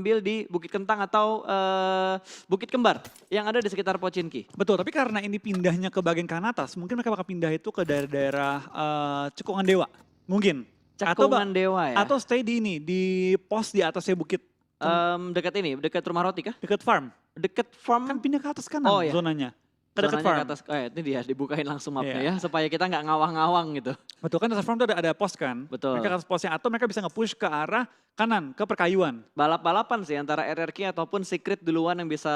ambil di Bukit Kentang atau Bukit Kembar yang ada di sekitar Pochinki. Betul, tapi karena ini pindahnya ke bagian kanan atas, mungkin mereka bakal pindah itu ke daerah-daerah Cekungan Dewa, mungkin. Cekungan Dewa ya? Atau stay di ini, di pos di atasnya bukit. Dekat rumah roti kah? Dekat farm. Dekat farm? Kan pindah ke atas kanan iya. zonanya. Ke dekat Zonanya farm. ke atas, ini dia dibukain langsung mapnya Iya. ya, supaya kita nggak ngawang-ngawang gitu. Betul kan atas farm itu ada pos kan? Betul. Mereka ke atas posnya atau mereka bisa nge-push ke arah kanan, ke perkayuan. Balap-balapan sih antara RRQ ataupun Secret duluan yang bisa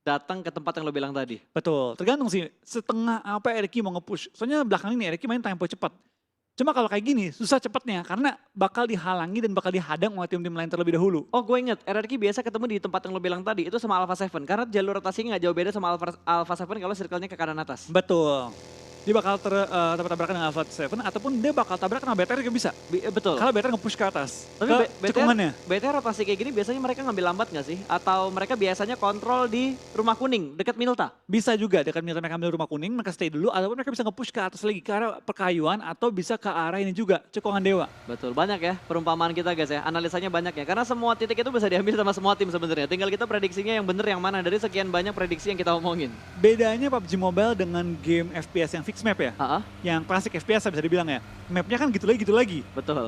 datang ke tempat yang lo bilang tadi. Betul, tergantung sih setengah apa RQ mau nge-push. Soalnya belakang ini RQ main tempo cepat. Cuma kalau kayak gini susah cepatnya karena bakal dihalangi dan bakal dihadang oleh tim-tim lain terlebih dahulu. Oh gue inget, RRQ biasa ketemu di tempat yang lo bilang tadi, itu sama Alpha 7. Karena jalur rotasinya nggak jauh beda sama Alpha 7 kalau circle-nya ke kanan atas. Betul. Dia bakal tabrakan dengan Alpha 7 ataupun dia bakal tabrakan sama BTR juga bisa. Betul. Kalau BTR nge-push ke atas, Tapi ke cekungannya. BTR rotasi kayak gini biasanya mereka ngambil lambat nggak sih? Atau mereka biasanya kontrol di rumah kuning, dekat Milta? Bisa juga dekat mereka ambil rumah kuning, mereka stay dulu, ataupun mereka bisa nge-push ke atas lagi ke arah perkayuan atau bisa ke arah ini juga, Cekungan Dewa. Betul, banyak ya perumpamaan kita guys ya, analisanya banyak ya. Karena semua titik itu bisa diambil sama semua tim sebenarnya. Tinggal kita prediksinya yang bener yang mana dari sekian banyak prediksi yang kita omongin. Bedanya PUBG Mobile dengan game FPS yang fix map ya, yang klasik FPS bisa dibilang ya, mapnya kan gitu lagi. Betul.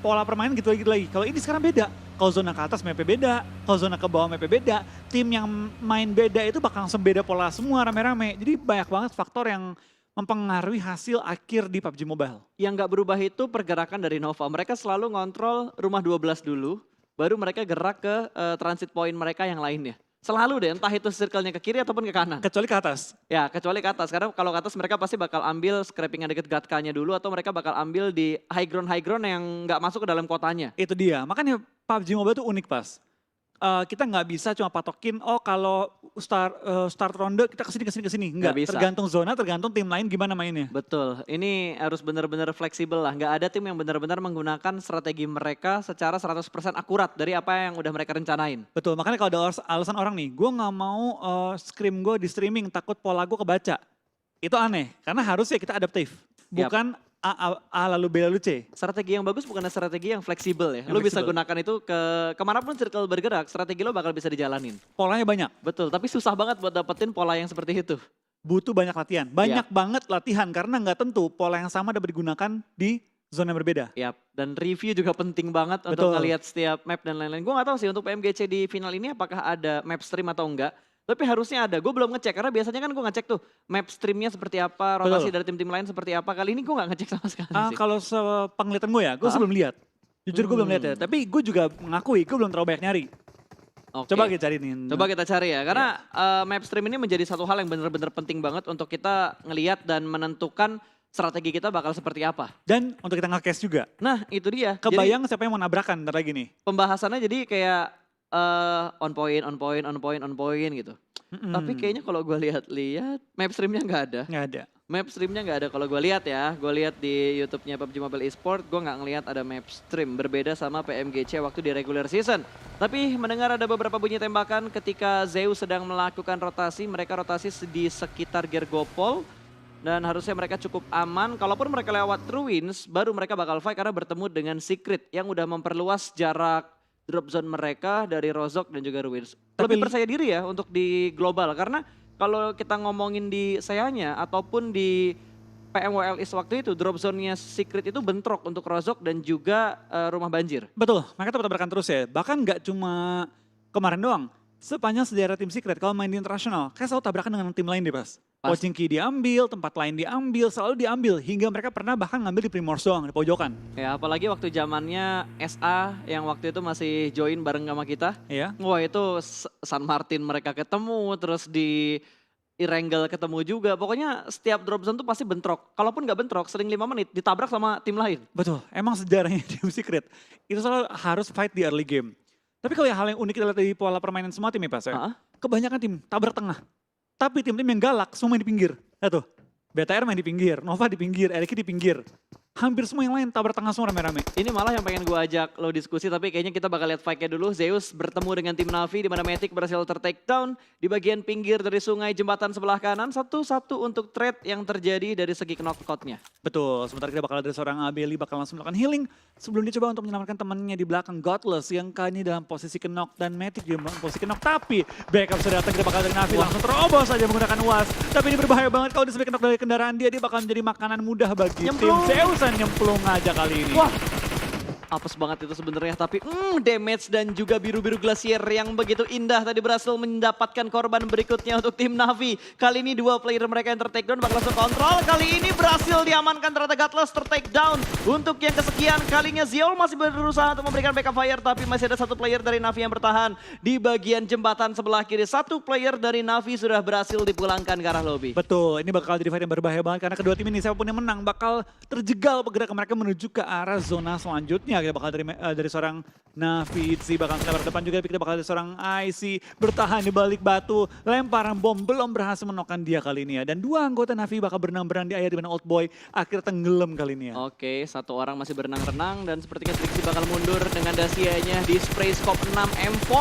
Pola permainan gitu lagi. Kalau ini sekarang beda. Kalau zona ke atas mapnya beda, kalau zona ke bawah mapnya beda. Tim yang main beda itu bakal langsung beda pola semua rame-rame. Jadi banyak banget faktor yang mempengaruhi hasil akhir di PUBG Mobile. Yang nggak berubah itu pergerakan dari Nova. Mereka selalu ngontrol rumah 12 dulu, baru mereka gerak ke transit point mereka yang lainnya. Selalu deh, entah itu circle-nya ke kiri ataupun ke kanan. Kecuali ke atas. Ya, kecuali ke atas. Karena kalau ke atas mereka pasti bakal ambil scrapping yang deket Gatka-nya dulu atau mereka bakal ambil di high ground yang nggak masuk ke dalam kotanya. Itu dia, makanya PUBG Mobile itu unik pas. Kita nggak bisa cuma patokin, oh kalau start ronde kita kesini. Enggak, bisa. tergantung zona, tergantung tim lain gimana mainnya. Betul, ini harus benar-benar fleksibel lah. Nggak ada tim yang benar-benar menggunakan strategi mereka secara 100% akurat dari apa yang udah mereka rencanain. Betul, makanya kalau ada alasan orang nih, gue nggak mau scrim gue di streaming, takut pola gue kebaca. Itu aneh, karena harusnya kita adaptif. Bukan A lalu B lalu C. Strategi yang bagus bukan strategi yang fleksibel ya. Lo bisa gunakan itu ke kemanapun circle bergerak, strategi lo bakal bisa dijalanin. Polanya banyak. Betul, tapi susah banget buat dapetin pola yang seperti itu. Butuh banyak latihan, banyak banget latihan karena nggak tentu pola yang sama dapat digunakan di zona yang berbeda. Yap, dan review juga penting banget untuk ngelihat setiap map dan lain-lain. Gue gak tahu sih untuk PMGC di final ini apakah ada map stream atau enggak. Tapi harusnya ada, gue belum ngecek karena biasanya kan gue ngecek tuh map streamnya seperti apa, rotasi dari tim-tim lain seperti apa. Kali ini gue gak ngecek sama sekali sih. Kalau sepenglihatan gue ya, gue sebelum lihat. Jujur gue belum lihat ya, tapi gue juga mengakui gue belum terlalu banyak nyari. Coba kita cari nih. Coba kita cari ya, karena map stream ini menjadi satu hal yang benar-benar penting banget untuk kita ngelihat dan menentukan strategi kita bakal seperti apa. Dan untuk kita nge-cast juga. Nah itu dia. Kebayang jadi, siapa yang mau nabrakan ntar lagi nih. Pembahasannya jadi kayak on point gitu. Tapi kayaknya kalau gue lihat map streamnya nggak ada. Nggak ada. Map streamnya nggak ada kalau gue lihat ya. Gue lihat di YouTube-nya PUBG Mobile Esport, gue nggak ngelihat ada map stream. Berbeda sama PMGC waktu di regular season. Tapi mendengar ada beberapa bunyi tembakan ketika Zeus sedang melakukan rotasi. Mereka rotasi di sekitar Gergopol. Dan harusnya mereka cukup aman. Kalaupun mereka lewat Ruins, baru mereka bakal fight karena bertemu dengan Secret yang udah memperluas jarak drop zone mereka dari Rozok dan juga Ruins. Lebih percaya diri ya untuk di global. Karena kalau kita ngomongin di Seanya ataupun di PMWL East waktu itu, drop zone-nya Secret itu bentrok untuk Rozok dan juga rumah banjir. Betul, mereka tabrakan terus ya. Bahkan nggak cuma kemarin doang. Sepanjang sejarah tim Secret, kalau main di internasional, kayak selalu tabrakan dengan tim lain deh pas. Pochinki diambil, tempat lain diambil, selalu diambil. Hingga mereka pernah bahkan ngambil di Primors doang, di pojokan. Ya apalagi waktu zamannya SA yang waktu itu masih join bareng sama kita. Iya. Wah itu San Martin mereka ketemu, terus di Irengel ketemu juga. Pokoknya setiap drop zone tuh pasti bentrok. Kalaupun nggak bentrok, sering 5 menit ditabrak sama tim lain. Betul, emang sejarahnya tim Secret. Itu selalu harus fight di early game. Tapi kalau hal yang unik kita lihat dari pola permainan semua tim ya Pas ya. Kebanyakan tim tabrak tengah. Tapi tim-tim yang galak semua main di pinggir. Lihat tuh, BTR main di pinggir, Nova di pinggir, RQ di pinggir. hampir semua yang lain tabrak tengah semua rame-rame. Ini malah yang pengen gue ajak lo diskusi, tapi kayaknya kita bakal lihat fight-nya dulu. Zeus bertemu dengan tim Navi di mana Matic berhasil ter-take down di bagian pinggir dari sungai jembatan sebelah kanan. Satu-satu untuk trade yang terjadi dari segi knockout-nya. Betul, sementara kita bakal dari seorang Abeli bakal langsung melakukan healing sebelum dia coba untuk menyelamatkan temannya di belakang Godless yang kali ini dalam posisi knock dan Matic juga dalam posisi knock. Tapi backup sudah datang, kita bakal dari Navi langsung terobos saja menggunakan was. Tapi ini berbahaya banget kalau disebut knock dari kendaraan dia bakal menjadi makanan mudah bagi tim Zeus dan nyemplung aja kali ini. Wah, apes banget itu sebenarnya, tapi damage dan juga biru-biru glasier yang begitu indah tadi berhasil mendapatkan korban berikutnya untuk tim Navi. Kali ini dua player mereka yang ter-take down bakal langsung kontrol. Kali ini berhasil diamankan ternyata Godless ter-take down. Untuk yang kesekian kalinya Ziol masih berusaha untuk memberikan backup fire, tapi masih ada satu player dari Navi yang bertahan di bagian jembatan sebelah kiri. Satu player dari Navi sudah berhasil dipulangkan ke arah lobby. Betul, ini bakal jadi fight yang berbahaya banget karena kedua tim ini siapapun yang menang bakal terjegal pergerakan mereka menuju ke arah zona selanjutnya. Kita bakal dari seorang Navi Itzy bakal ke depan juga, kita bakal dari seorang IC bertahan di balik batu. Lemparan bom belum berhasil menokkan dia kali ini ya. Dan dua anggota Navi bakal berenang-berenang di air di mana Old Boy akhirnya tenggelam kali ini ya. Oke, satu orang masih berenang-renang dan sepertinya Trixie bakal mundur dengan dasianya di spray scope 6 M4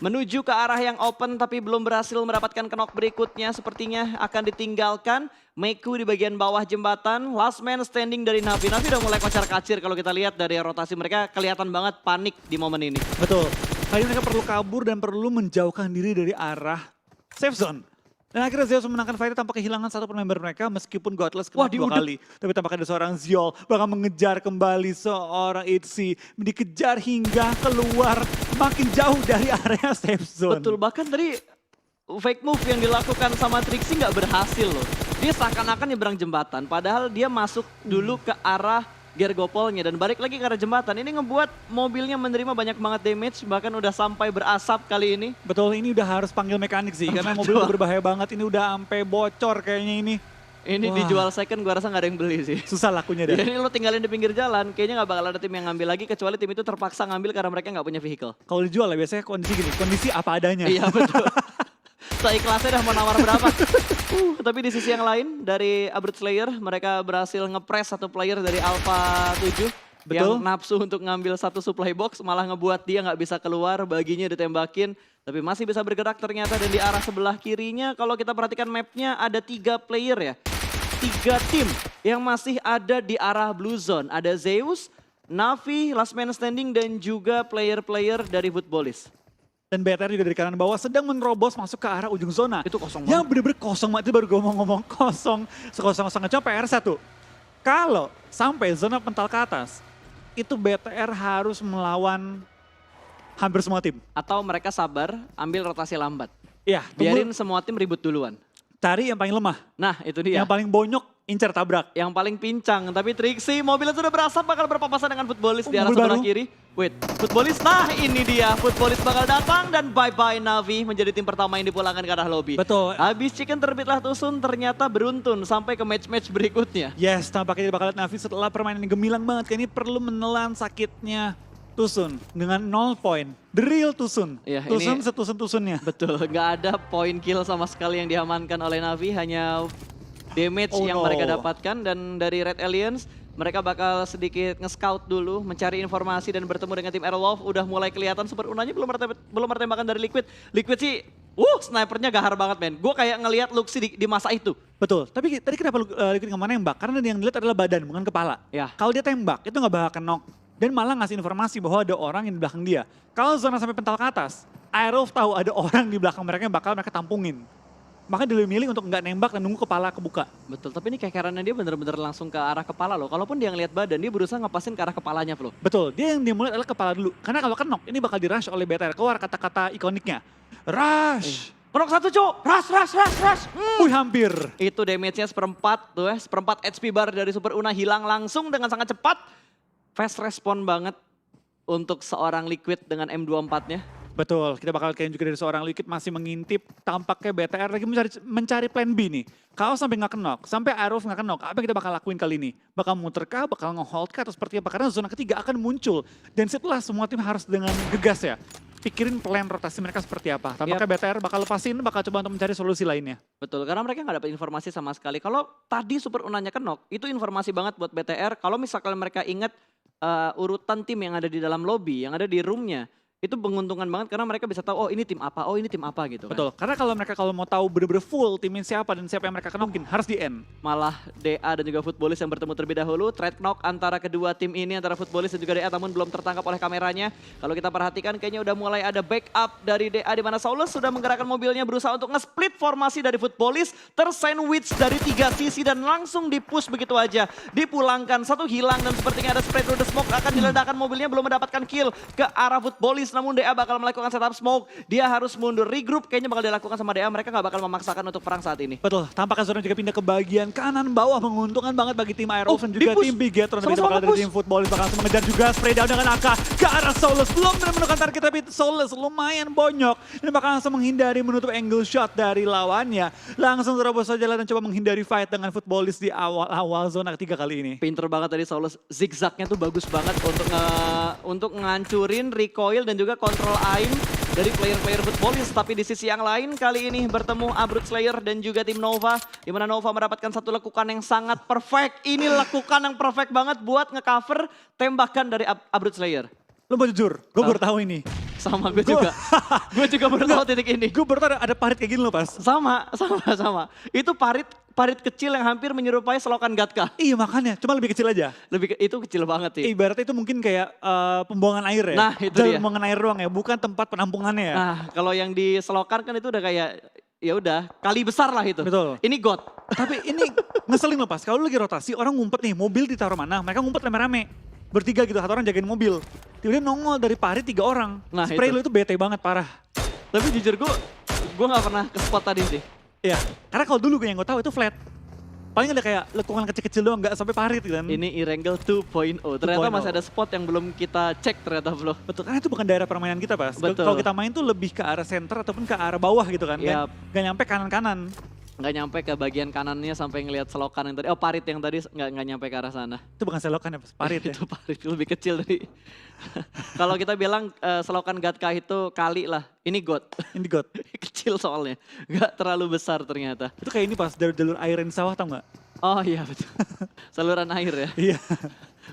menuju ke arah yang open tapi belum berhasil mendapatkan knock berikutnya. Sepertinya akan ditinggalkan Meku di bagian bawah jembatan. Last man standing dari Navi. Navi udah mulai kocar-kacir kalau kita lihat dari rotasi mereka, kelihatan banget panik di momen ini. Betul, kali ini mereka perlu kabur dan perlu menjauhkan diri dari arah safe zone. Dan akhirnya Zeus memenangkan fight tanpa kehilangan satu member mereka meskipun Godless kena dua kali. Tapi tampaknya ada seorang Ziol bakal mengejar kembali seorang Itzy. Dikejar hingga keluar makin jauh dari area safe zone. Betul, bahkan tadi fake move yang dilakukan sama Trixie nggak berhasil loh. Dia seakan-akan nyebrang jembatan, padahal dia masuk dulu ke arah gergopolnya dan balik lagi ke arah jembatan. Ini ngebuat mobilnya menerima banyak banget damage, bahkan udah sampai berasap kali ini. Betul, ini udah harus panggil mekanik sih, karena mobil udah berbahaya banget. Ini udah sampai bocor kayaknya ini. Ini dijual second, gua rasa nggak ada yang beli sih. Susah lakunya dah. Jadi lo tinggalin di pinggir jalan, kayaknya nggak bakal ada tim yang ngambil lagi, kecuali tim itu terpaksa ngambil karena mereka nggak punya vehicle. Kalau dijual ya biasanya kondisi gini, kondisi apa adanya. Iya betul. Seikhlasnya dah mau nawar berapa. Tapi di sisi yang lain dari Abrupt Slayer mereka berhasil ngepres satu player dari Alpha 7. Betul. Yang nafsu untuk ngambil satu supply box malah ngebuat dia nggak bisa keluar, baginya ditembakin. Tapi masih bisa bergerak ternyata dan di arah sebelah kirinya kalau kita perhatikan mapnya ada 3 player ya. 3 tim yang masih ada di arah Blue Zone. Ada Zeus, Navi, Last Man Standing dan juga player-player dari Footballis. Dan BTR juga dari kanan bawah sedang menerobos masuk ke arah ujung zona. Itu kosong Yang banget. bener-bener kosong banget, itu baru gue ngomong kosong. Sekosong-kosongnya cuma PR1. Kalau sampai zona pental ke atas, itu BTR harus melawan hampir semua tim. Atau mereka sabar, ambil rotasi lambat. Iya, Biarin semua tim ribut duluan. cari yang paling lemah. Nah itu dia. Yang paling bonyok, incer tabrak. Yang paling pincang. Tapi Trixie mobilnya sudah berasap bakal berpapasan dengan Footballis di arah mobil sebelah baru. kiri. Wait, Footballis, nah ini dia. Footballis bakal datang dan bye-bye Navi menjadi tim pertama yang dipulangkan ke arah lobby. Betul. Habis chicken terbitlah Tusun ternyata beruntun sampai ke match-match berikutnya. Yes, tampaknya dia bakal lihat Navi setelah permainan yang gemilang banget. Kayak ini perlu menelan sakitnya Tusun dengan 0 poin. The real Tusun. Iya, Tusun ini- setusun-tusunnya. Betul, nggak ada poin kill sama sekali yang diamankan oleh Navi, hanya damage Oh yang no. mereka dapatkan. Dan dari Red Aliens, mereka bakal sedikit nge-scout dulu, mencari informasi dan bertemu dengan tim Airwolf. Udah mulai kelihatan super unanya belum ada tembakan dari Liquid. Liquid sih, snipernya gahar banget men. Gue kayak ngelihat Luxi di masa itu. Betul, tapi tadi kenapa Liquid nggak mau nembak? Karena yang dilihat adalah badan, bukan kepala. Ya. Kalau dia tembak, itu nggak bakal knock. Dan malah ngasih informasi bahwa ada orang yang di belakang dia. Kalau zona sampai pental ke atas, Airwolf tahu ada orang di belakang mereka yang bakal mereka tampungin. Maka dia lebih milih untuk nggak nembak dan nunggu kepala kebuka. Betul, tapi ini kekerannya dia bener-bener langsung ke arah kepala loh. Kalaupun dia ngelihat badan, dia berusaha ngepasin ke arah kepalanya Flo. Betul, dia yang dimulai adalah kepala dulu. Karena kalau knock, ini bakal di-rush oleh BTR. Keluar kata-kata ikoniknya. Rush! Knock satu cuk, rush. Wih hampir. Itu damage-nya seperempat tuh ya, seperempat HP bar dari Super Una hilang langsung dengan sangat cepat. Fast respon banget untuk seorang Liquid dengan M24-nya. Betul, kita bakal kayaknya juga dari seorang Liquid masih mengintip. Tampaknya BTR lagi mencari plan B nih. Kalau sampai nggak knock, sampai Airwolf nggak knock, apa yang kita bakal lakuin kali ini? Bakal muter kah, bakal nge-hold kah, atau seperti apa? Karena zona ketiga akan muncul. Dan setelah semua tim harus dengan gegas ya. pikirin plan rotasi mereka seperti apa. Tampaknya BTR bakal lepasin, bakal coba untuk mencari solusi lainnya. Betul, karena mereka nggak dapat informasi sama sekali. Kalau tadi Super Unanya knock, itu informasi banget buat BTR. Kalau misalkan mereka ingat urutan tim yang ada di dalam lobby, yang ada di roomnya, itu menguntungkan banget karena mereka bisa tahu, oh ini tim apa, oh ini tim apa gitu kan. Betul, karena kalau mereka mau tahu bener-bener full timnya siapa dan siapa yang mereka kenokin, harus di end. Malah DA dan juga Footballis yang bertemu terlebih dahulu. Trade knock antara kedua tim ini, antara Footballis dan juga DA, namun belum tertangkap oleh kameranya. Kalau kita perhatikan kayaknya udah mulai ada backup dari DA, di mana Saulus sudah menggerakkan mobilnya berusaha untuk nge-split formasi dari Footballis. Tersandwich dari 3 sisi dan langsung di-push begitu aja. Dipulangkan, satu hilang dan sepertinya ada spread through the smoke. Akan diledakkan mobilnya, belum mendapatkan kill ke arah Footballis. Namun DA bakal melakukan setup smoke. Dia harus mundur, regroup kayaknya bakal dilakukan sama DA. Mereka nggak bakal memaksakan untuk perang saat ini. Betul, tampaknya Zona juga pindah ke bagian kanan bawah, menguntungkan banget bagi tim Aerox dan juga di-push. tim Bigetron. Tapi Sama-sama bakal dari push. tim Footballis bakal langsung mengejar juga, spray down dengan AK ke arah Solus. Belum menemukan target tapi Solus lumayan bonyok dan bakal langsung menghindari menutup angle shot dari lawannya. Langsung terobos saja dan coba menghindari fight dengan Footballis di awal-awal zona ketiga kali ini. Pinter banget tadi Saulus, zigzagnya tuh bagus banget untuk ngancurin recoil dan juga kontrol aim dari player-player Footballis. Tapi di sisi yang lain kali ini bertemu Abrut Slayer dan juga tim Nova, di mana Nova mendapatkan satu lekukan yang sangat perfect. Ini lekukan yang perfect banget buat ngecover tembakan dari Abrut Slayer. Lo mau jujur, gue baru tahu ini. Sama gue juga. Gue juga baru tahu titik ini. Gue baru tahu ada parit kayak gini loh pas. Sama. Itu parit kecil yang hampir menyerupai selokan Gatka. Iya makanya, cuma lebih kecil aja. Itu kecil banget sih. Ibaratnya itu mungkin kayak pembuangan air ya. Nah, itu Jalur dia. pembuangan air doang ya, bukan tempat penampungannya ya. Nah, kalau yang di selokan kan itu udah kayak ya udah kali besar lah itu. Betul. Ini God. Tapi ini ngeselin loh pas, kalau lu lagi rotasi orang ngumpet nih, mobil ditaruh mana, mereka ngumpet rame-rame. Bertiga gitu, satu orang jagain mobil. Tiba-tiba nongol dari parit 3 orang. Nah, Spray itu. lu itu bete banget, parah. Tapi jujur gue nggak pernah ke spot tadi sih. Iya, karena kalau dulu yang gue tahu itu flat. Paling ada kayak lekukan kecil-kecil doang, nggak sampai parit kan. Ini Erangel 2.0. Ternyata 2.0. masih ada spot yang belum kita cek ternyata belum. Betul, karena itu bukan daerah permainan kita pas. Betul. Kalau kita main tuh lebih ke arah center ataupun ke arah bawah gitu kan. Yap. Gak nyampe kanan-kanan. Nggak nyampe ke bagian kanannya sampai ngelihat selokan yang tadi. Oh, parit yang tadi nggak nyampe ke arah sana. Itu bukan selokan ya, Pas. Parit ya. Itu parit lebih kecil dari. Kalau kita bilang selokan Gatka itu kali lah. Ini God. Ini got. Kecil soalnya. Nggak terlalu besar ternyata. Itu kayak ini pas, jalur air di sawah tau nggak? Oh iya betul. Saluran air ya. Iya.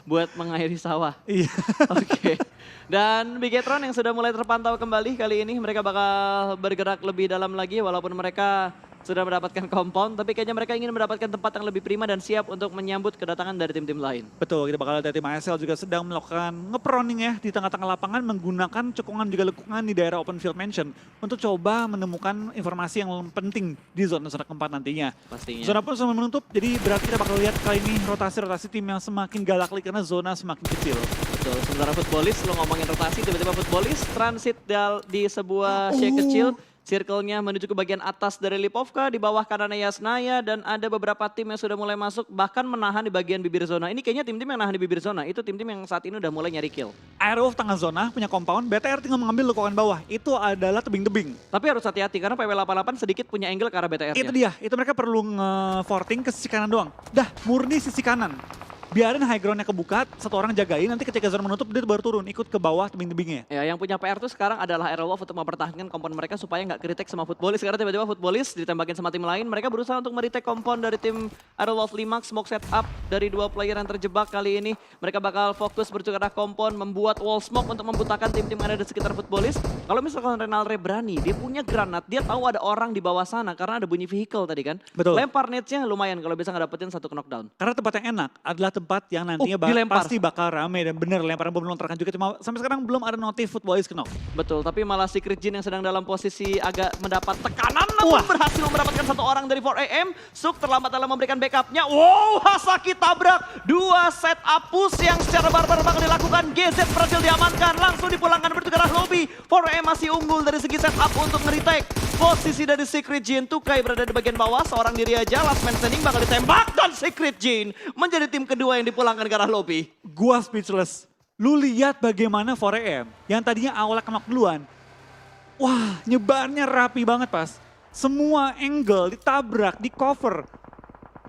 Buat mengairi sawah. Iya. Oke. Dan Bigetron yang sudah mulai terpantau kembali kali ini. Mereka bakal bergerak lebih dalam lagi walaupun mereka sudah mendapatkan compound. Tapi kayaknya mereka ingin mendapatkan tempat yang lebih prima dan siap untuk menyambut kedatangan dari tim-tim lain. Betul, kita bakal lihat tim ASL juga sedang melakukan ngeproning ya di tengah-tengah lapangan menggunakan cekungan juga lekukan di daerah open field mansion untuk coba menemukan informasi yang penting di zona-zona keempat nantinya. Pastinya. Zona pun sudah menutup, jadi berarti kita bakal lihat kali ini rotasi-rotasi tim yang semakin galak lagi karena zona semakin kecil. Betul. Sementara Footballis, lo ngomongin rotasi, tiba-tiba Footballis transit di sebuah shake kecil. Circle-nya menuju ke bagian atas dari Lipovka, di bawah kanannya Yasnaya, dan ada beberapa tim yang sudah mulai masuk, bahkan menahan di bagian bibir zona. Ini kayaknya tim-tim yang nahan di bibir zona, itu tim-tim yang saat ini udah mulai nyari kill. Aerowolf tengah zona, punya compound, BTR tinggal mengambil lekukan bawah. Itu adalah tebing-tebing. Tapi harus hati-hati, karena PW88 sedikit punya angle ke arah BTR-nya. Itu dia, itu mereka perlu nge-forting ke sisi kanan doang. Dah, murni sisi kanan. Biarin high ground-nya kebuka, satu orang jagain, nanti ketika zona menutup dia baru turun, ikut ke bawah tebing-tebingnya. Ya, yang punya PR tuh sekarang adalah Aerowolf untuk mempertahankan kompon mereka supaya nggak kritik sama Footballis. Karena tiba-tiba Footballis ditembakin sama tim lain, mereka berusaha untuk meretake kompon dari tim Aerowolf 5, smoke setup dari 2 player yang terjebak kali ini. Mereka bakal fokus berjuang arah kompon, membuat wall smoke untuk membutakan tim-tim yang ada di sekitar Footballis. Kalau misalkan Renalre berani, dia punya granat, dia tahu ada orang di bawah sana karena ada bunyi vehicle tadi kan. Betul. Lempar nades-nya lumayan kalau bisa ngedapetin satu knockdown. Karena tempat yang enak adalah tempat yang nantinya dilempar. pasti bakal rame dan bener lemparan bom melontarkan juga. Cuma sampai sekarang belum ada notif Footballis knock. Betul, tapi malah Secret Jin yang sedang dalam posisi agak mendapat tekanan namun berhasil mendapatkan satu orang dari 4AM. Suk terlambat dalam memberikan backupnya. Wow, Hasaki tabrak 2 setup push yang secara barbar bakal dilakukan. GZ berhasil diamankan, langsung dipulangkan menuju ke arah lobby. 4AM masih unggul dari segi setup untuk nge-retake. Posisi dari Secret Jin, Tukai berada di bagian bawah, seorang diri aja, last man standing bakal ditembak. Dan Secret Jin menjadi tim kedua yang dipulangkan ke arah lobby. Gua speechless. Lu lihat bagaimana 4AM yang tadinya awalnya knock duluan. Wah, nyebarnya rapi banget pas. Semua angle ditabrak, di cover.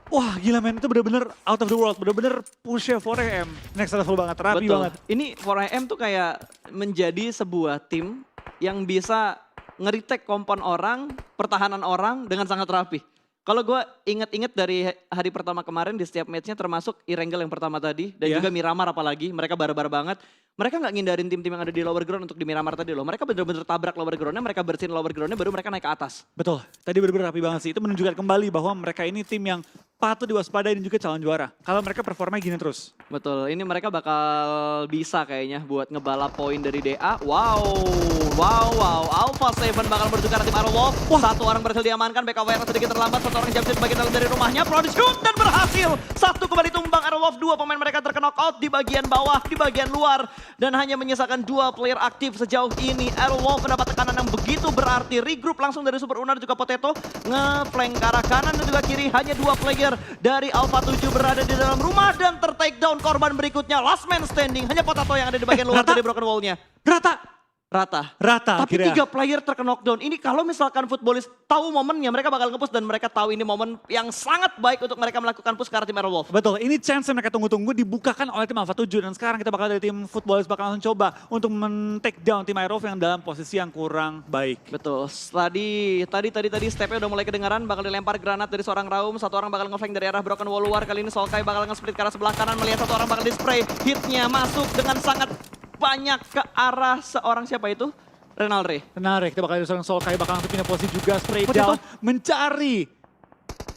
Wah gila men, itu bener-bener out of the world, bener-bener push-nya 4AM. Next level banget, rapi Betul. banget. Ini 4AM tuh kayak menjadi sebuah tim yang bisa nge-retake kompon orang, pertahanan orang dengan sangat rapi. Kalau gue inget-inget dari hari pertama kemarin di setiap matchnya termasuk Irengel yang pertama tadi. Dan juga Miramar apalagi, mereka barbar banget. Mereka nggak ngindarin tim-tim yang ada di lower ground untuk di Miramar tadi loh. Mereka bener-bener tabrak lower groundnya, mereka bersihin lower groundnya baru mereka naik ke atas. Betul, tadi bener-bener rapi banget sih. Itu menunjukkan kembali bahwa mereka ini tim yang patut diwaspadai dan juga calon juara. Kalau mereka performanya gini terus. Betul, ini mereka bakal bisa kayaknya buat ngebalap poin dari DA. Wow. Alpha 7 bakal bertukar tim Arrow. Satu orang berhasil diamankan, BKWR sedikit terlambat. Satu orang jump di bagian dalam dari rumahnya. Prodi shoot dan berhasil. Satu kembali tumbang Arrow. Dua pemain mereka terkena out di bagian bawah, di bagian luar. Dan hanya menyisakan 2 player aktif sejauh ini. Arrow mendapat tekanan yang begitu berarti. Regroup langsung dari Super Unar juga Potato. Nge-flank ke arah kanan dan juga kiri. Hanya 2 player dari Alpha 7 berada di dalam rumah dan ter-takedown korban berikutnya. Last man standing. Hanya Potato yang ada di bagian luar dari broken wall-nya. Rata. Tapi akhirnya. 3 player terkena knockdown. Ini kalau misalkan futbolis tahu momennya, mereka bakal nge-push dan mereka tahu ini momen yang sangat baik untuk mereka melakukan push ke arah tim Aerowolf. Betul, ini chance yang mereka tunggu-tunggu dibukakan oleh tim Alpha 7 dan sekarang kita bakal dari tim futbolis bakal langsung coba untuk men-take down tim Aerowolf yang dalam posisi yang kurang baik. Betul. Tadi stepnya udah mulai kedengaran, bakal dilempar granat dari seorang Raum, satu orang bakal nge-flank dari arah broken wall luar. Kali ini Solkai bakal nge-split ke arah sebelah kanan, melihat satu orang bakal di-spray. Hitnya masuk dengan sangat banyak ke arah seorang siapa itu? Renalre. Kita bakal dari seorang Solkai bakal langsung pindah posisi juga, spray down, mencari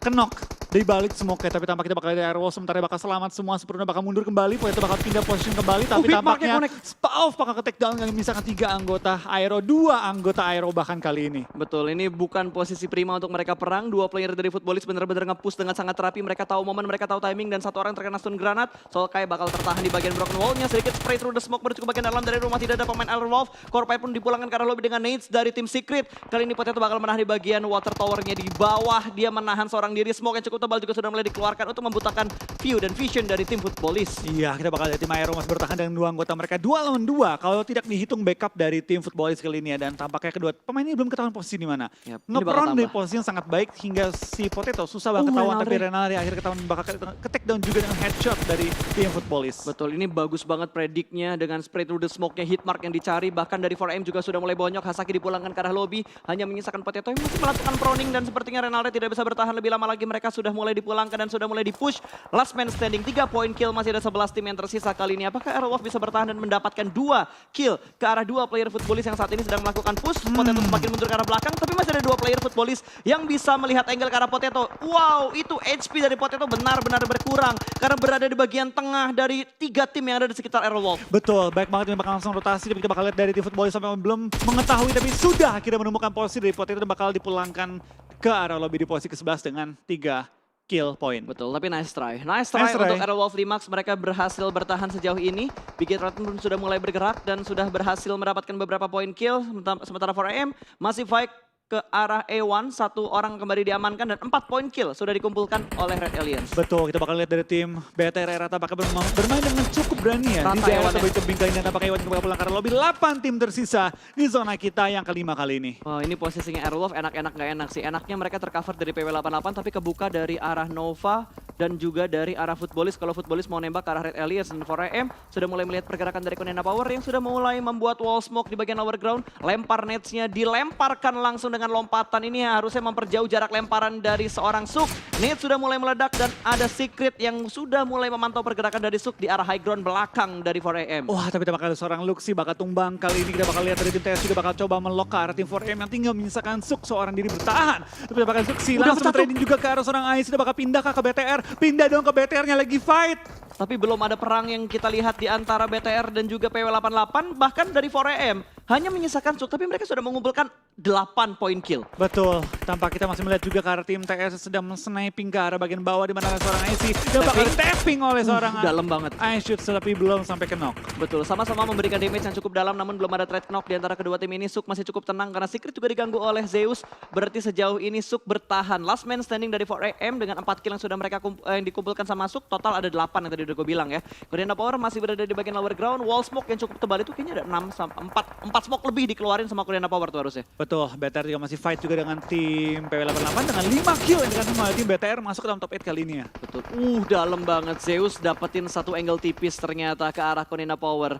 kenok dari balik smoke, tapi tampak kita bakal dari Aerowolf sementara bakal selamat semua, Superuna bakal mundur kembali, Poeto bakal pindah position kembali, tapi tampaknya Spauf bakal ke take down yang misalkan 3 anggota Aero, 2 anggota Aero bahkan kali ini. Betul, ini bukan posisi prima untuk mereka perang, 2 player dari Futbolis benar-benar nge-push dengan sangat rapi, mereka tahu momen, mereka tahu timing, dan satu orang terkena stun granat, Solkai bakal tertahan di bagian broken wall-nya, sedikit spray through the smoke menuju ke bagian dalam dari rumah, tidak ada pemain Aerowolf, Korpai pun dipulangkan ke arah lobby dengan nades dari tim Secret, kali ini Potato bakal menahan di bagian water tower-nya di bawah, dia menahan seorang diri, smoke yang cukup tebal juga sudah mulai dikeluarkan untuk membutakan view dan vision dari tim Futbolis. Iya, kita bakal lihat tim Aero masih bertahan dengan 2 anggota mereka 2 lawan 2 kalau tidak dihitung backup dari tim Futbolis kali ini ya, dan tampaknya kedua pemain ini belum ketahuan posisi di mana. Nge-prone dari posisi yang sangat baik hingga si Potato susah banget ketahuan, tapi Renalre akhirnya ketahuan bakal ke-take down juga dengan headshot dari tim Futbolis. Betul, ini bagus banget prediknya dengan spray through the smoke-nya, hitmark yang dicari, bahkan dari 4M juga sudah mulai bonyok, Hasaki dipulangkan ke arah lobby, hanya menyisakan Potato yang masih melakukan proning dan sepertinya Renalre tidak bisa bertahan lebih lama lagi, mereka sudah mulai dipulangkan dan sudah mulai di-push. Last man standing, 3 point kill, masih ada 11 tim yang tersisa kali ini. Apakah Aerowolf bisa bertahan dan mendapatkan 2 kill ke arah 2 player Futbolis yang saat ini sedang melakukan push? Potato semakin mundur ke arah belakang, tapi masih ada 2 player Futbolis yang bisa melihat angle ke arah Potato. Wow, itu HP dari Potato benar-benar berkurang karena berada di bagian tengah dari 3 tim yang ada di sekitar Aerowolf. Betul, baik banget, ini bakal langsung rotasi, tapi kita bakal lihat dari tim Futbolis sampai belum mengetahui, tapi sudah akhirnya menemukan posisi dari Potato dan bakal dipulangkan ke arah lobby di posisi ke-11 dengan 3 kill point. Betul, tapi nice try untuk Aerowolf Limax. Mereka berhasil bertahan sejauh ini. Big Hit pun sudah mulai bergerak dan sudah berhasil mendapatkan beberapa poin kill. Sementara 4AM masih fight ke arah A1, 1 orang kembali diamankan dan 4 poin kill sudah dikumpulkan oleh Red Aliens. Betul, kita bakal lihat dari tim BTR Rata bakal bermain dengan cukup berani ya. Di daerah tebing kali ini tampaknya Ewan bakal pulang ke arah lobby. 8 tim tersisa di zona kita yang kelima kali ini. Oh, ini posisinya Aerowolf enak-enak gak enak sih. Enaknya mereka tercover dari PW88 tapi kebuka dari arah Nova dan juga dari arah Futbolis. Kalau Futbolis mau nembak ke arah Red Aliens dan 4AM sudah mulai melihat pergerakan dari Konena Power yang sudah mulai membuat wall smoke di bagian lower ground. Lempar nets-nya dilemparkan langsung dengan lompatan, ini harusnya memperjauh jarak lemparan dari seorang Suk. Nate sudah mulai meledak dan ada Secret yang sudah mulai memantau pergerakan dari Suk di arah high ground belakang dari 4AM. Wah, tapi kita bakal ada seorang Luxi bakal tumbang. Kali ini kita bakal lihat dari tim TS juga bakal coba melock ke arah tim 4AM yang tinggal menyisakan Suk seorang diri bertahan. Tapi kita bakal Luxi langsung trading juga ke arah seorang Ais, sudah bakal pindah ke BTR. Pindah dong ke BTR-nya lagi fight. Tapi belum ada perang yang kita lihat di antara BTR dan juga PW88, bahkan dari 4AM hanya menyisakan Suk, tapi mereka sudah mengumpulkan 8 poin kill. Betul, tampak kita masih melihat juga ke arah tim TS sedang sniping ke arah bagian bawah di mana ada seorang IC dan bakal tapping oleh seorang dalam banget. Shoot tapi belum sampai ke knock. Betul, sama-sama memberikan damage yang cukup dalam namun belum ada trade knock di antara kedua tim ini. Suk masih cukup tenang karena Secret juga diganggu oleh Zeus. Berarti sejauh ini Suk bertahan. Last man standing dari 4AM dengan 4 kill yang sudah mereka yang dikumpulkan sama Suk. Total ada 8 yang tadi udah gue bilang ya. Konena Power masih berada di bagian lower ground. Wall smoke yang cukup tebal itu kayaknya ada 4 smoke lebih dikeluarin sama Konena Power tuh harusnya. Betul, BTR juga masih fight juga dengan tim PW88 dengan 5 kill yang dikasih oleh tim BTR masuk ke dalam top 8 kali ini ya. Betul, dalam banget. Zeus dapetin satu angle tipis ternyata ke arah Konena Power.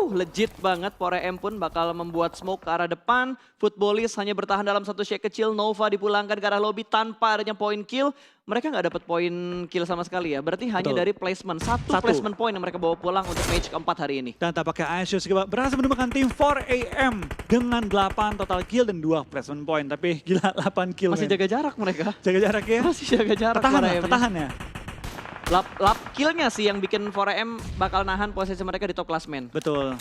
Legit banget. 4AM pun bakal membuat smoke ke arah depan. Footballist hanya bertahan dalam satu shake kecil. Nova dipulangkan ke arah lobby tanpa adanya point kill. Mereka nggak dapat poin kill sama sekali ya. Berarti hanya dari placement. Satu placement point yang mereka bawa pulang untuk match keempat hari ini. Dan tampaknya Ashes juga berhasil menemukan tim 4AM dengan 8 total kill dan 2 placement point. Tapi gila 8 kill. Masih jaga jarak mereka. Jaga jarak ya. Masih jaga jarak. Ketahan ya. Lap killnya sih yang bikin 4AM bakal nahan posisi mereka di top klasmen. Betul.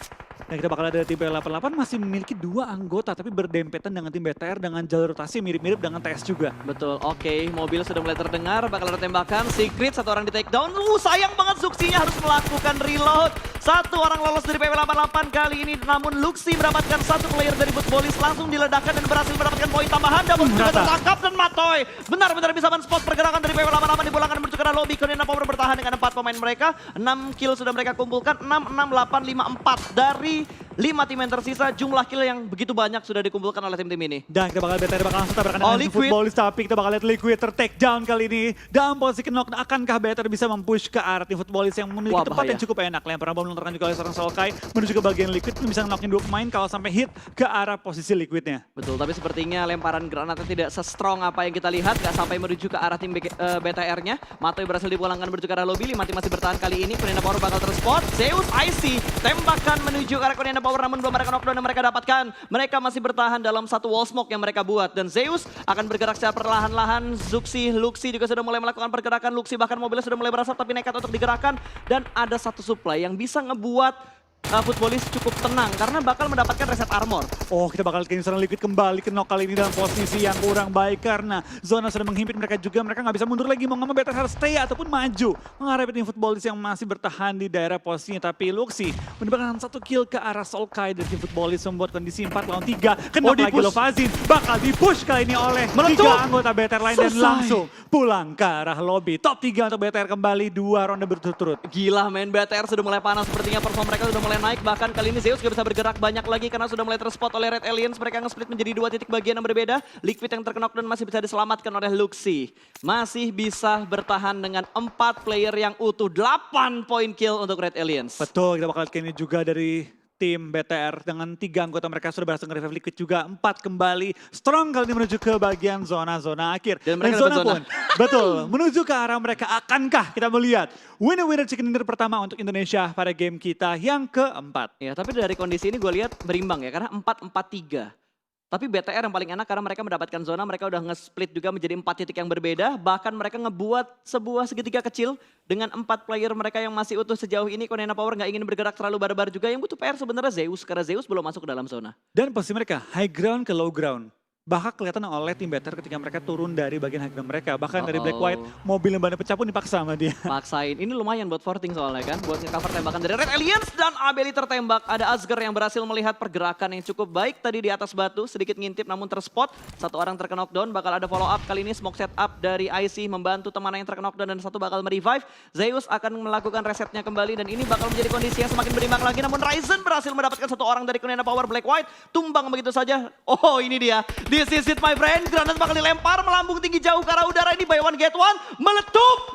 Dan kita bakal ada tim P88 masih memiliki 2 anggota tapi berdempetan dengan tim BTR dengan jalur rotasi mirip-mirip dengan TS juga. Betul, oke. Mobil sudah mulai terdengar, bakal ada tembakan. Secret, satu orang di take down. Sayang banget Zuxinya harus melakukan reload. Satu orang lolos dari PW88 kali ini, namun Luxi mendapatkan satu player dari Footballist langsung diledakkan dan berhasil mendapatkan poin tambahan. Double juga tertangkap dan Matoy benar-benar bisa men-spot pergerakan dari PW88 dipulangkan menuju ke arah lobby. Konena Power bertahan dengan 4 pemain mereka. 6 kill sudah mereka kumpulkan, 6, 6, 8, 5, 4 dari 5 tim yang tersisa. Jumlah kill yang begitu banyak sudah dikumpulkan oleh tim-tim ini. Dan kita bakal BTR bakal langsung tabrakan dengan Footballist, tapi kita bakal lihat Liquid ter-take down kali ini. Dalam posisi knock, akankah BTR bisa mempush ke arah tim Footballist yang memiliki tempat yang cukup enak. Lemparan bom melontarkan juga oleh seorang Solkai menuju ke bagian Liquid, bisa knockin 2 pemain kalau sampai hit ke arah posisi Liquidnya. Betul, tapi sepertinya lemparan granatnya tidak se-strong apa yang kita lihat, gak sampai menuju ke arah tim BTR-nya. Matoy berhasil dipulangkan menuju ke arah lobby, 5 tim masih bertahan kali ini. Konena Power bakal terspot, Zeus IC tembakan menuju ke arah Konena Power namun belum ada knockdown yang mereka dapatkan. Mereka masih bertahan dalam satu wall smoke yang mereka buat. Dan Zeus akan bergerak secara perlahan-lahan. Zuxi, Luxi juga sudah mulai melakukan pergerakan. Luxi bahkan mobilnya sudah mulai berasap tapi nekat untuk digerakkan. Dan ada satu supply yang bisa ngebuat Footballist cukup tenang karena bakal mendapatkan reset armor. Oh, kita bakal lihat seorang Liquid kembali ke knock kali ini dalam posisi yang kurang baik karena zona sudah menghimpit mereka juga. Mereka nggak bisa mundur lagi, mau nggak mau BTR harus stay ataupun maju menghadapi tim Footballist yang masih bertahan di daerah posisinya. Tapi Luxi mendapatkan 1 kill ke arah Solkai dari tim Footballist membuat kondisi 4 lawan 3. Kena lagi Lovazin, bakal dipush kali ini oleh 3 anggota BTR lain dan langsung pulang ke arah lobby. Top 3 untuk BTR kembali 2 ronde berturut-turut. Gila men, BTR sudah mulai panas, sepertinya perform mereka sudah mulai naik. Bahkan kali ini Zeus gak bisa bergerak banyak lagi karena sudah mulai terspot oleh Red Aliens. Mereka nge-split menjadi 2 titik bagian yang berbeda. Liquid yang terkena dan masih bisa diselamatkan oleh Luxi. Masih bisa bertahan dengan 4 player yang utuh, 8 poin kill untuk Red Aliens. Betul, kita bakal lihat ini juga dari tim BTR dengan 3 anggota mereka sudah berhasil nge-revive Liquid juga. 4 kembali strong kali ini menuju ke bagian zona-zona akhir. Dan mereka zona pun betul menuju ke arah mereka. Akankah kita melihat winner chicken dinner pertama untuk Indonesia pada game kita yang keempat? Ya, tapi dari kondisi ini gue lihat berimbang ya karena 4-4-3. Tapi BTR yang paling enak karena mereka mendapatkan zona, mereka udah nge-split juga menjadi 4 titik yang berbeda. Bahkan mereka ngebuat sebuah segitiga kecil dengan 4 player mereka yang masih utuh sejauh ini. Konena Power nggak ingin bergerak terlalu barbar juga. Yang butuh PR sebenarnya Zeus, karena Zeus belum masuk ke dalam zona. Dan posisi mereka high ground ke low ground. Bahkan kelihatan oleh tim BTR ketika mereka turun dari bagian high ground mereka. Bahkan dari Black White, mobil yang bannya pecah pun dipaksa sama dia. Paksain, ini lumayan buat forting soalnya kan. Buat nge-cover tembakan dari Red Aliens dan Abeli tertembak. Ada Asger yang berhasil melihat pergerakan yang cukup baik tadi di atas batu. Sedikit ngintip namun terspot. 1 orang terkena knockdown, bakal ada follow up. Kali ini smoke setup dari IC membantu temannya yang terkena knockdown dan 1 bakal merevive. Zeus akan melakukan resetnya kembali dan ini bakal menjadi kondisi yang semakin berimbang lagi. Namun Ryzen berhasil mendapatkan 1 orang dari Konena Power. Black White tumbang begitu saja. Oh ini dia, this is it my friend. Granat bakal dilempar melambung tinggi jauh ke arah udara ini. Buy one get one meletup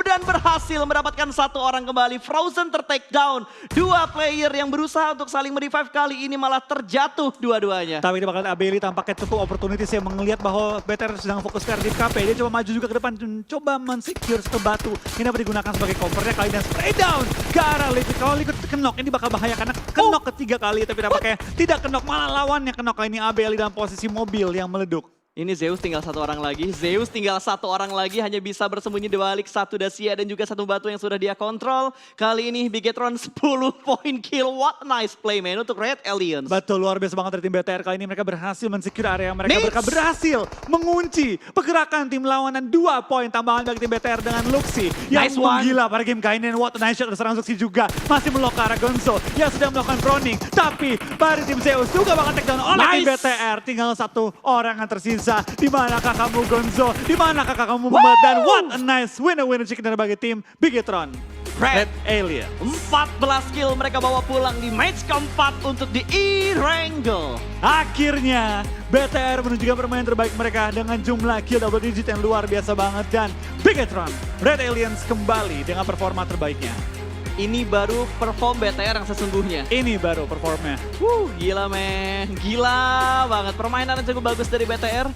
dan berhasil mendapatkan 1 orang kembali. Frozen ter-take down. 2 player yang berusaha untuk saling merevive kali ini malah terjatuh dua-duanya. Tapi ini bakal Abeli tampaknya cukup opportunity yang melihat bahwa BTR sedang fokus ke arah deep KP. Dia coba maju juga ke depan, coba men-secure satu batu. Ini dapat digunakan sebagai covernya kali dan spray down ke arah Liquid. Kalau Liquid kenok ini bakal bahaya karena kenok ketiga kali tapi tampaknya tidak kenok, malah lawannya kenok kali ini. Abeli dalam posisi mobil yang meleduk. Ini Zeus tinggal 1 orang lagi. Zeus tinggal 1 orang lagi, hanya bisa bersembunyi di balik 1 Dacia dan juga 1 batu yang sudah dia kontrol. Kali ini Bigetron 10 poin kill. What a nice play man untuk Red Aliens. Betul, luar biasa banget dari tim BTR. Kali ini mereka berhasil mensecure area mereka. Mereka berhasil mengunci pergerakan tim lawan dan 2 poin tambahan bagi tim BTR dengan Luxi. Yang gila pada game kali ini. What a nice shot dari seorang Luxi juga. Masih melok ke arah Gonzo yang sedang melakukan proning. Tapi dari tim Zeus juga bakal take down oleh tim BTR. Tinggal 1 orang yang tersisa. Di manakah kamu Gonzo? Di manakah kamu Muhammad? Dan what a nice winner chicken dinner bagi tim Bigetron. Red Alien. 14 kill mereka bawa pulang di match keempat untuk di E-Wrangle. Akhirnya BTR menunjukkan permainan terbaik mereka dengan jumlah kill double digit yang luar biasa banget. Dan Bigetron, Red Aliens kembali dengan performa terbaiknya. Ini baru perform BTR yang sesungguhnya. Ini baru performnya. Gila men, gila banget. Permainan yang cukup bagus dari BTR.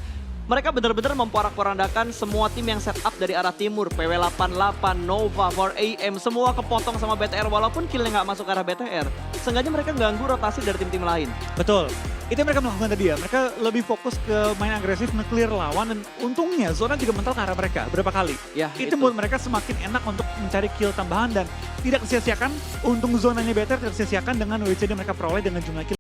Mereka benar-benar memporak-porandakan semua tim yang setup dari arah timur. PW88, Nova, 4AM, semua kepotong sama BTR walaupun killnya nggak masuk ke arah BTR. Seenggaknya mereka ganggu rotasi dari tim-tim lain. Betul. Itu yang mereka melakukan tadi ya. Mereka lebih fokus ke main agresif, nge-clear lawan. Dan untungnya Zona juga mental ke arah mereka berapa kali. Ya, itu membuat mereka semakin enak untuk mencari kill tambahan. Dan tidak sia-siakan, untung zonanya BTR tidak sia-siakan dengan WCD mereka peroleh dengan jumlah kill